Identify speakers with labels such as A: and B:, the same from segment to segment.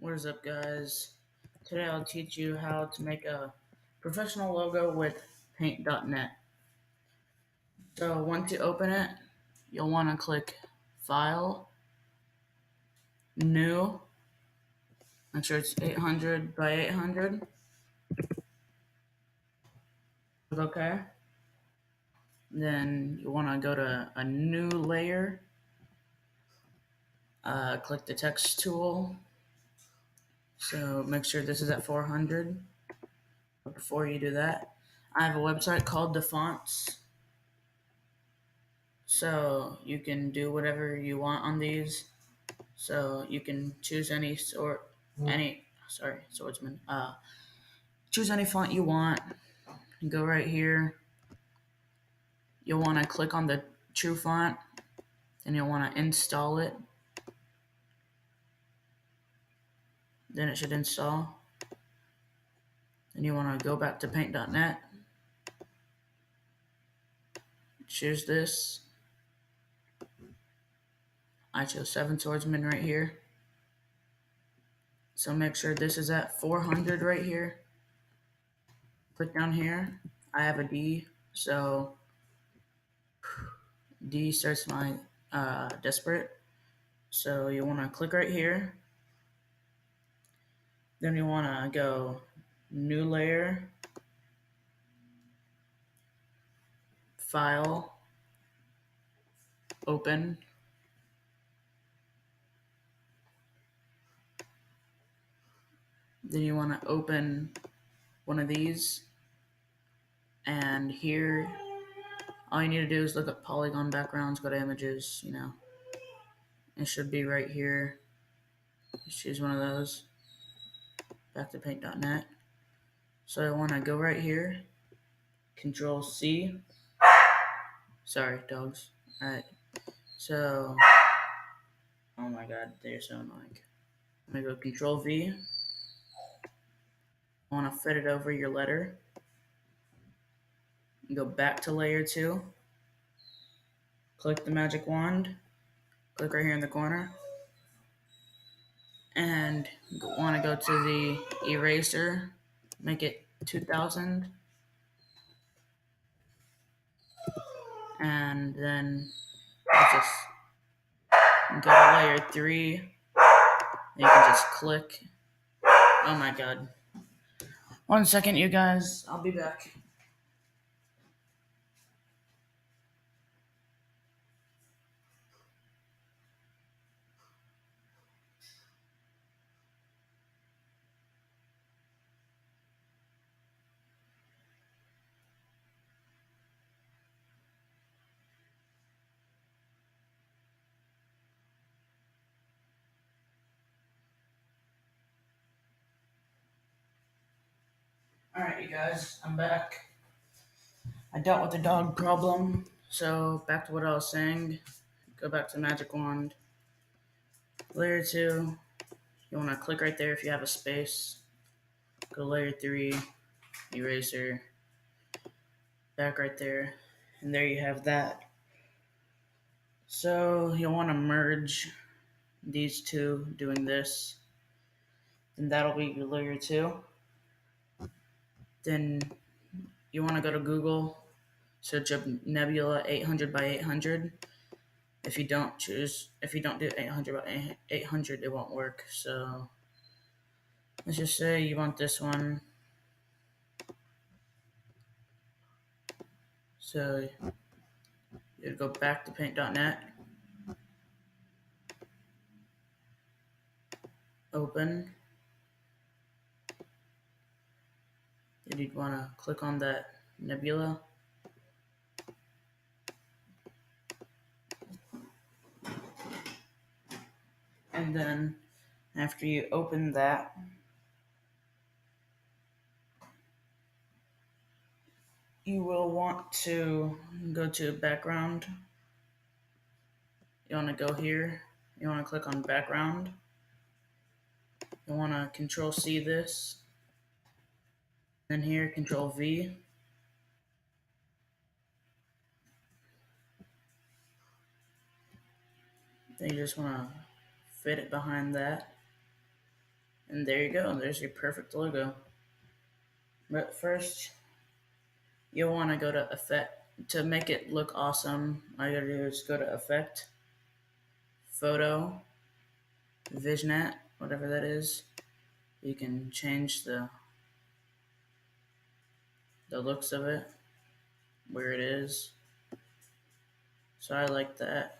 A: What is up, guys? Today I'll teach you how to make a professional logo with paint.net. So once you open it, you'll want to click File, New, make sure it's 800 by 800, click OK. Then you want to go to a new layer, click the text tool. So make sure this is at 400. But before you do that, I have a website called The Fonts. So you can do whatever you want on these. So you can choose swordsman. Choose any font you want. You go right here. You'll want to click on the true font, and you'll want to install it. Then it should install. Then you want to go back to paint.net. Choose this. I chose 7 swordsman right here. So make sure this is at 400 right here. Click down here. I have a D, so D starts my desperate. So you want to click right here. Then you want to go new layer, file, open. Then you want to open one of these. And here, all you need to do is look up polygon backgrounds, go to images, It should be right here. Just choose one of those. Back to paint.net. So I want to go right here, Control C. Sorry, dogs. Alright. So, oh my god, they're so annoying. I'm going to go Control V. I want to fit it over your letter. Go back to layer 2. Click the magic wand. Click right here in the corner. And want to go to the eraser. Make it 2000. And then just go to layer 3. And you can just click. Oh my god. 1 second, you guys. I'll be back. Alright, you guys. I'm back. I dealt with the dog problem. So, back to what I was saying. Go back to magic wand. Layer 2. You want to click right there if you have a space. Go layer 3. Eraser. Back right there. And there you have that. So you'll want to merge these two doing this. Then that'll be your layer 2. Then you want to go to Google, search up Nebula 800 by 800. If you don't do 800 by 800, it won't work. So let's just say you want this one. So you'd go back to paint.net, open. Then you'd want to click on that nebula. And then after you open that, you will want to go to background. You want to go here. You want to click on background. You want to Control C this. Then here, Control V. Then you just want to fit it behind that. And there you go. There's your perfect logo. But first, you'll want to go to Effect. To make it look awesome, all you gotta do is go to Effect, Photo, Vignette, whatever that is. You can change the looks of it, where it is. So I like that.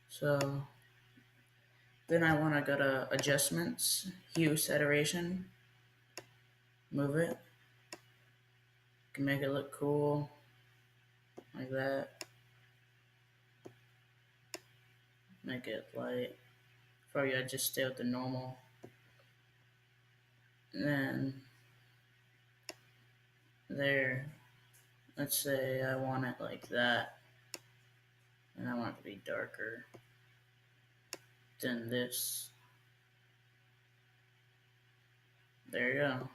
A: So then I want to go to Adjustments, Hue Saturation, move it. Can make it look cool, like that. Make it light. Probably I'd just stay with the normal. And then there, let's say I want it like that, and I want it to be darker than this. There you go.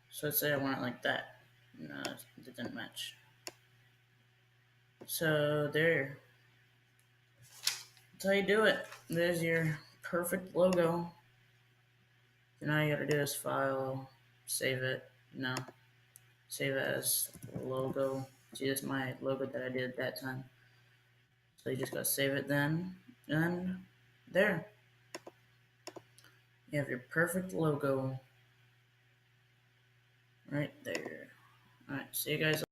A: So let's say I want it like that. No, it didn't match. So there. That's how you do it. There's your perfect logo. And all you gotta do is file, save it. No, save as logo. See, that's my logo that I did that time. So you just gotta save it then, and there. You have your perfect logo right there. Alright, see you guys.